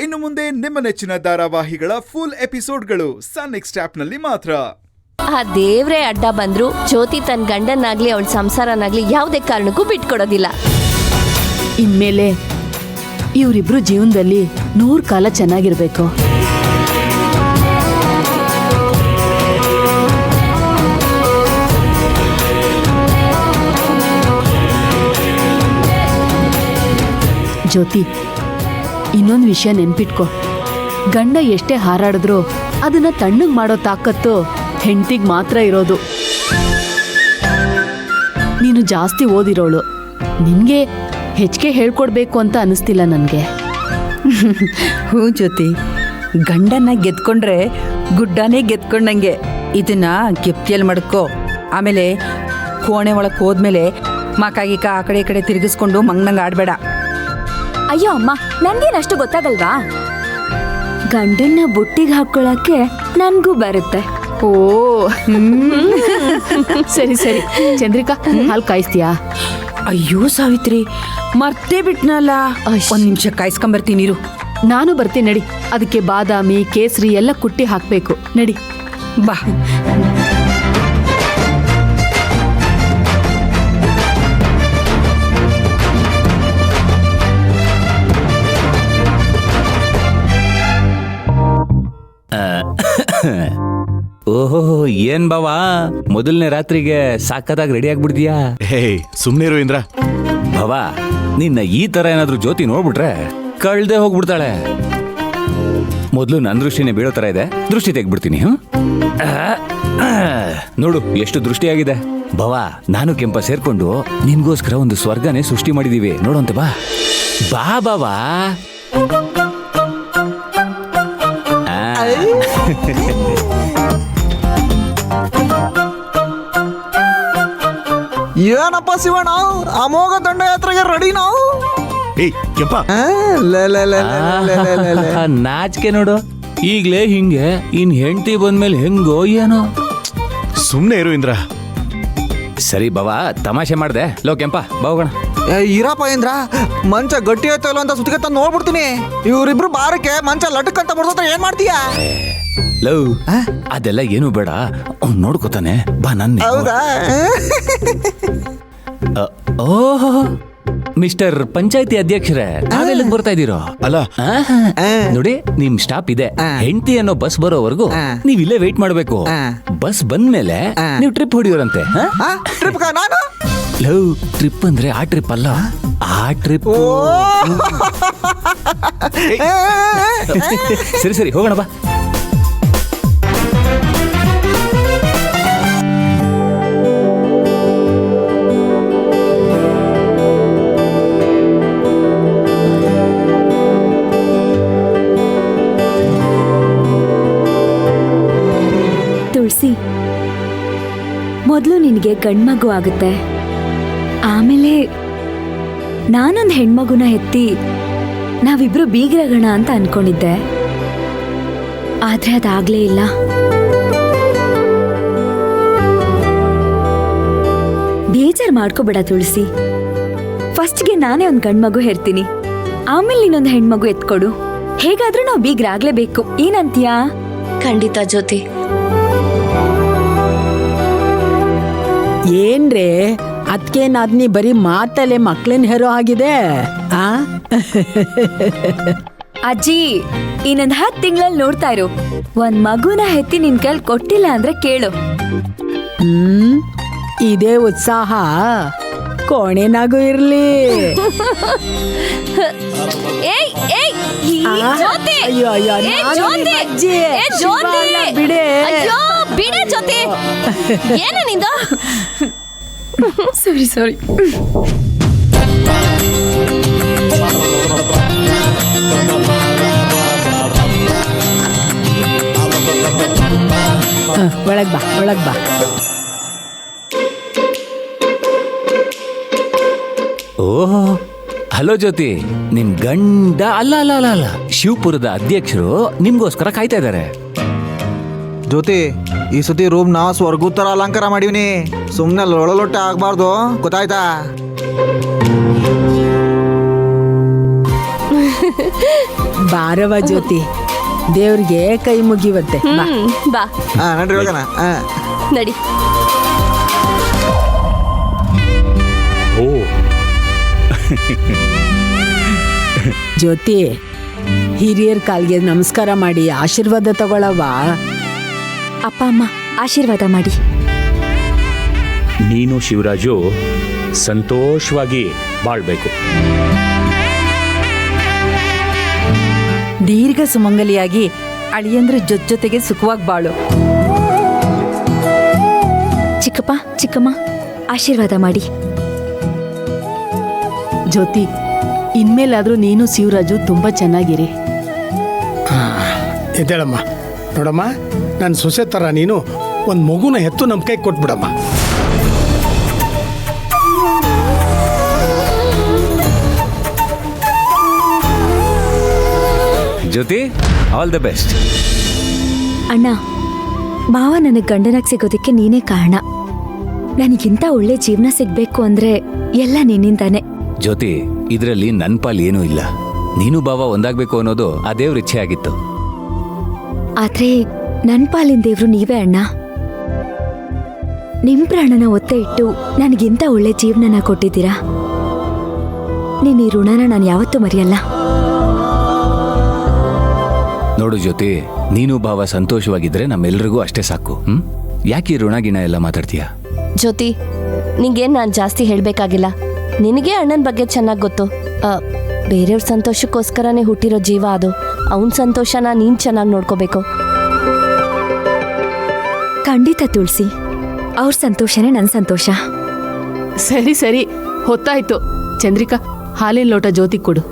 ಇನ್ನು ಮುಂದೆ ನಿಮ್ಮ ನೆಚ್ಚಿನ ಧಾರಾವಾಹಿಗಳ ಫುಲ್ ಎಪಿಸೋಡ್ಗಳು ಸನ್ ನೆಕ್ಸ್ಟ್ ಆಪ್ನಲ್ಲಿ ಮಾತ್ರ. ಆ ದೇವ್ರೇ ಅಡ್ಡ ಬಂದ್ರು ಜ್ಯೋತಿ ತನ್ನ ಗಂಡನಾಗ್ಲಿ ಅವಳ ಸಂಸಾರನಾಗ್ಲಿ ಯಾವುದೇ ಕಾರಣಕ್ಕೂ ಬಿಟ್ಕೊಡೋದಿಲ್ಲ. ಇನ್ಮೇಲೆ ಇವರಿಬ್ರು ಜೀವನದಲ್ಲಿ 100 ಕಾಲ ಚೆನ್ನಾಗಿರ್ಬೇಕು. ಜ್ಯೋತಿ, ಇನ್ನೊಂದು ವಿಷಯ ನೆನ್ಪಿಟ್ಕೊ. ಗಂಡ ಎಷ್ಟೇ ಹಾರಾಡಿದ್ರು ಅದನ್ನ ತಣ್ಣಗ್ ಮಾಡೋ ತಾಕತ್ತು ಹೆಂಡತಿಗೆ ಮಾತ್ರ ಇರೋದು. ನೀನು ಜಾಸ್ತಿ ಓದಿರೋಳು, ನಿನ್ಗೆ ಹೆಚ್ಚಿಗೆ ಹೇಳ್ಕೊಡ್ಬೇಕು ಅಂತ ಅನಿಸ್ತಿಲ್ಲ ನನಗೆ. ಹ್ಞೂ ಜ್ಯೋತಿ, ಗಂಡನ್ನ ಗೆದ್ಕೊಂಡ್ರೆ ಗುಡ್ಡನೇ ಗೆದ್ಕೊಂಡಂಗೆ. ಇದನ್ನ ಗೆಪ್ತಿಯಲ್ಲಿ ಮಡ್ಕೋ. ಆಮೇಲೆ ಕೋಣೆ ಒಳಗೆ ಹೋದ್ಮೇಲೆ ಮಕಾಗಿಕ ಆ ಕಡೆ ಈ ಕಡೆ ತಿರುಗಿಸ್ಕೊಂಡು ಮಂಗ್ನಂಗೆ ಆಡಬೇಡ. ಅಯ್ಯೋ ಅಮ್ಮ, ನನ್ಗೇನಷ್ಟು ಗೊತ್ತಾಗಲ್ವಾ? ಗಂಡನ್ನ ಬುಟ್ಟಿಗೆ ಹಾಕೊಳಕ್ಕೆ ನನ್ಗೂ ಬರುತ್ತೆ. ಓ ಸರಿ ಸರಿ. ಚಂದ್ರಿಕಾ, ಹಾಲು ಕಾಯಿಸ್ತೀಯಾ? ಅಯ್ಯೋ ಸಾವಿತ್ರಿ, ಮರ್ತೇ ಬಿಟ್ನಲ್ಲ. ಒಂದ್ ನಿಮಿಷ ಕಾಯಿಸ್ಕೊಂಬರ್ತೀನಿ ಇರು. ನಾನು ಬರ್ತೀನಿ ನಡಿ. ಅದಕ್ಕೆ ಬಾದಾಮಿ ಕೇಸರಿ ಎಲ್ಲ ಕುಟ್ಟಿ ಹಾಕ್ಬೇಕು. ನಡಿ ಬಾ. ಓಹೋ, ಏನ್ ಬಾವಾ ಮೊದಲನೇ ರಾತ್ರಿಗೆ ಸಾಕದಾಗ ರೆಡಿ ಆಗ್ಬಿಡ್ತೀಯಾ? ಹೇ ಸುಮ್ನಿರು ಇಂದ್ರ. ಬಾವಾ, ನಿನ್ನ ಈ ತರ ಏನಾದ್ರೂ ಜ್ಯೋತಿ ನೋಡ್ಬಿಟ್ರೆ ಕಳ್ದೆ ಹೋಗ್ಬಿಡ್ತಾಳೆ. ಮೊದಲು ನನ್ನ ದೃಷ್ಟಿನೇ ಬೀಳೋ ತರ ಇದೆ, ದೃಷ್ಟಿ ತೆಗ್ಬಿಡ್ತೀನಿ. ನೋಡು ಎಷ್ಟು ದೃಷ್ಟಿಯಾಗಿದೆ. ಬಾವಾ, ನಾನು ಕೆಂಪ ಸೇರ್ಕೊಂಡು ನಿನ್ಗೋಸ್ಕರ ಒಂದು ಸ್ವರ್ಗನೇ ಸೃಷ್ಟಿ ಮಾಡಿದೀವಿ, ನೋಡೋಂತ ಬಾ. ಬಾ ಬಾವಾ. ಏನಪ್ಪ ಶಿವಣ್ಣ, ಅಮೋಘ ದಂಡಯಾತ್ರೆಗೆ ರೆಡಿ ನಾವು? ಏಯ್ ಕೆಂಪ, ನಾಚಿಕೆ ನೋಡು. ಈಗ್ಲೇ ಹಿಂಗೆ ಇನ್ ಹೆಂಡತಿ ಬಂದ್ಮೇಲೆ ಹೆಂಗೋ ಏನೋ. ಸುಮ್ನೆ ಇರು ಇಂದ್ರ. ಸರಿ ಬಾವಾ, ತಮಾಷೆ ಮಾಡ್ದೆ. ಲೋ ಕೆಂಪ, ಬಾಗೋಣ. ಇರಪ್ಪ ಇಂದ್ರ, ಮಂಚ ಗಟ್ಟಿ ಆಯ್ತಾ ಇಲ್ಲ ಅಂತ ಸುತ್ತಿಗೆ ತಂದು ನೋಡ್ಬಿಡ್ತೀನಿ. ಇವ್ರಿಬ್ರು ಬಾರಕ್ಕೆ ಮಂಚ ಲಟಕ್ ಅಂತ ಬಡ್ದೋತ್ರ ಏನ್ ಮಾಡ್ತೀಯಾ? ಲವ್, ಅದೆಲ್ಲ ಏನು ಬೇಡ, ಅವ್ನು ನೋಡ್ಕೋತಾನೆ. ಬಾ ನನ್ನ. ಹೌದಾ? ಓಹೋ, ಮಿಸ್ಟರ್ ಪಂಚಾಯತಿ ಅಧ್ಯಕ್ಷರೇ, ನಾವೆಲ್ಲಿಗೆ ಬರ್ತಾ ಇದೀರೋ? ಅಲ್ಲ ನೋಡಿ, ನಿಮ್ ಸ್ಟಾಪ್ ಇದೆ. ಹೆಂಡತಿ ಅನ್ನೋ ಬಸ್ ಬರೋವರೆಗೂ ನೀವ್ ಇಲ್ಲೇ ವೇಟ್ ಮಾಡ್ಬೇಕು. ಬಸ್ ಬಂದ್ಮೇಲೆ ನೀವು ಟ್ರಿಪ್ ಹೊಡಿಯೋರಂತೆ. ಟ್ರಿಪ್ ನಾನು? ಲವ್, ಟ್ರಿಪ್ ಅಂದ್ರೆ ಆ ಟ್ರಿಪ್ ಅಲ್ಲ, ಆ ಟ್ರಿಪ್. ಸರಿ ಸರಿ, ಹೋಗೋಣ ಬಾ. ತುಳಸಿ, ಮೊದಲು ನಿನಗೆ ಗಂಡ್ಮಗು ಆಗುತ್ತೆ, ಆಮೇಲೆ ನಾನೊಂದು ಹೆಣ್ಮಗುನ ಎತ್ತಿ ನಾವಿಬ್ರು ಬೀಗ್ರಗಣ ಅಂತ ಅನ್ಕೊಂಡಿದ್ದೆ. ಆದ್ರೆ ಅದಾಗ್ಲೇ ಇಲ್ಲ. ಬೇಜಾರ್ ಮಾಡ್ಕೋಬೇಡ ತುಳಸಿ. ಫಸ್ಟ್ಗೆ ನಾನೇ ಒಂದು ಗಂಡ್ಮಗು ಹೆರ್ತೀನಿ, ಆಮೇಲೆ ನೀನೊಂದು ಹೆಣ್ಮಗು ಎತ್ಕೊಡು. ಹೇಗಾದ್ರೂ ನಾವು ಬೀಗ್ರಾಗ್ಲೇಬೇಕು. ಏನಂತೀಯಾ? ಖಂಡಿತ ಜ್ಯೋತಿ. ಏನ್ರೇ ಅದ್ಕೇನಾದ್ನಿ ಬರೀ ಮಾತಲ್ಲೇ ಮಕ್ಳನ್ ಹೆರೋ ಆಗಿದೆ? ಅಜ್ಜಿ, ಇನ್ನೊಂದ್ 10 ತಿಂಗಳಲ್ಲಿ ನೋಡ್ತಾ ಇರು. ಒಂದ್ ಮಗುನ ಹೆತ್ತಿ ನಿನ್ ಕೈಲಿ ಕೊಟ್ಟಿಲ್ಲ ಅಂದ್ರೆ ಕೇಳು. ಇದೇ ಉತ್ಸಾಹ ಕೋಣೆನಾಗೂ ಇರ್ಲಿ. ಅಯ್ಯೋ ಅಯ್ಯೋ, ಬಿಡೆ ಬಿಡೆ ಜ್ಯೋತಿ. ಏನು ನಿಂದು? ಸಾರಿ ಸಾರಿ. ಒಳಗ್ ಬಾ, ಒಳಗ್ ಬಾ. ಓಹೋ, ಹಲೋ ಜ್ಯೋತಿ. ನಿಮ್ ಗಂಡ ಅಲ್ಲ ಅಲ್ಲ ಅಲ್ಲ ಅಲ್ಲ, ಶಿವಪುರದ ಅಧ್ಯಕ್ಷರು ನಿಮ್ಗೋಸ್ಕರ ಕಾಯ್ತಾ ಇದ್ದಾರೆ. ಜ್ಯೋತಿ, ಈ ಸತಿ ರೂಮ್ ನಾ ಸ್ವರ್ಗದ ತರ ಅಲಂಕಾರ ಮಾಡಿವ್ನಿ. ಸುಮ್ನೆ ಲೊಳಲೊಟ್ಟೆ ಆಗ್ಬಾರ್ದು, ಗೊತ್ತಾಯ್ತಾ? ಬಾರವ ಜ್ಯೋತಿ, ದೇವ್ರಿಗೆ ಕೈ ಮುಗಿವತ್ತೆ ಬಾ. ಬಾ ನಡ್ರಿ ಹೋಗೋಣ ನಡಿ. ಓ ಜ್ಯೋತಿ, ಹಿರಿಯರ ಕಾಲ್ಗೆ ನಮಸ್ಕಾರ ಮಾಡಿ ಆಶೀರ್ವಾದ ತಗೊಳವ. ಅಪ್ಪ ಅಮ್ಮ ಆಶೀರ್ವಾದ ಮಾಡಿ. ನೀನು ಶಿವರಾಜು ಸಂತೋಷವಾಗಿ ಬಾಳ್ಬೇಕು. ದೀರ್ಘ ಸುಮಂಗಲಿಯಾಗಿ ಅಳಿಯಂದ್ರ ಜೊತೆಗೆ ಸುಖವಾಗಿ ಬಾಳು. ಚಿಕ್ಕಪ್ಪ ಚಿಕ್ಕಮ್ಮ ಆಶೀರ್ವಾದ ಮಾಡಿ. ಜ್ಯೋತಿ, ಇನ್ಮೇಲಾದ್ರೂ ನೀನು ಶಿವರಾಜು ತುಂಬಾ ಚೆನ್ನಾಗಿರಿ. ಎದ್ದೇಳಮ್ಮ. ನೋಡಮ್ಮ, ನನ್ನ ಸೊಸೆ ಥರ ನೀನು ಒಂದು ಮಗುನ ಹೆತ್ತು ನಮ್ಮ ಕೈ ಕೊಟ್ಬಿಡಮ್ಮ. ಜ್ಯೋತಿ, ಆಲ್ ದ ಬೆಸ್ಟ್. ಅಣ್ಣ, ಮಾವ ನನಗೆ ಗಂಡನಾಗಿ ಸಿಗೋದಕ್ಕೆ ನೀನೇ ಕಾರಣ. ನನಗಿಂತ ಒಳ್ಳೆ ಜೀವನ ಸಿಗ್ಬೇಕು ಅಂದ್ರೆ ಎಲ್ಲ ನಿನ್ನಿಂದಾನೆ. ಜ್ಯೋತಿ, ಇದರಲ್ಲಿ ನನ್ನ ಪಾಲ್ ಏನೂ ಇಲ್ಲ. ನೀನು ಬಾವ ಒಂದಾಗ್ಬೇಕು ಅನ್ನೋದು ಆ ದೇವ್ರ ಇಚ್ಛೆ ಆಗಿತ್ತು. ಆದ್ರೆ ನನ್ ಪಾಲಿನ ದೇವ್ರು ನೀವೇ ಅಣ್ಣ. ನಿಮ್ ಪ್ರಾಣನ ಒತ್ತೆ ಇಟ್ಟು ನನಗಿಂತ ಒಳ್ಳೆ ಜೀವನನ ಕೊಟ್ಟಿದ್ದೀರಾ. ನೀನ್ ಈ ಋಣನ ನಾನು ಯಾವತ್ತೂ ಮರೆಯಲ್ಲ. ನೋಡು ಜ್ಯೋತಿ, ನೀನು ಭಾವ ಸಂತೋಷವಾಗಿದ್ರೆ ನಮ್ಮೆಲ್ರಿಗೂ ಅಷ್ಟೇ ಸಾಕು. ಯಾಕೆ ಈ ಋಣ ಗಿಣ ಎಲ್ಲ ಮಾತಾಡ್ತೀಯ? ಜ್ಯೋತಿ, ನಿಂಗೇನ್ ನಾನು ಜಾಸ್ತಿ ಹೇಳ್ಬೇಕಾಗಿಲ್ಲ. ನಿನಗೆ ಅಣ್ಣನ ಬಗ್ಗೆ ಚೆನ್ನಾಗಿ ಗೊತ್ತು. ಬೇರೆಯವ್ರ ಸಂತೋಷಕ್ಕೋಸ್ಕರನೇ ಹುಟ್ಟಿರೋ ಜೀವ ಅದು. ಅವನ ಸಂತೋಷನ ನೀನ್ ಚೆನ್ನಾಗಿ ನೋಡ್ಕೋಬೇಕು. ಖಂಡಿತ ತುಳಸಿ, ಅವ್ರ ಸಂತೋಷನೇ ನನ್ನ ಸಂತೋಷ. ಸರಿ ಸರಿ, ಹೊತ್ತಾಯ್ತು. ಚಂದ್ರಿಕಾ, ಹಾಲಿನ ಲೋಟ ಜ್ಯೋತಿ ಕೊಡು.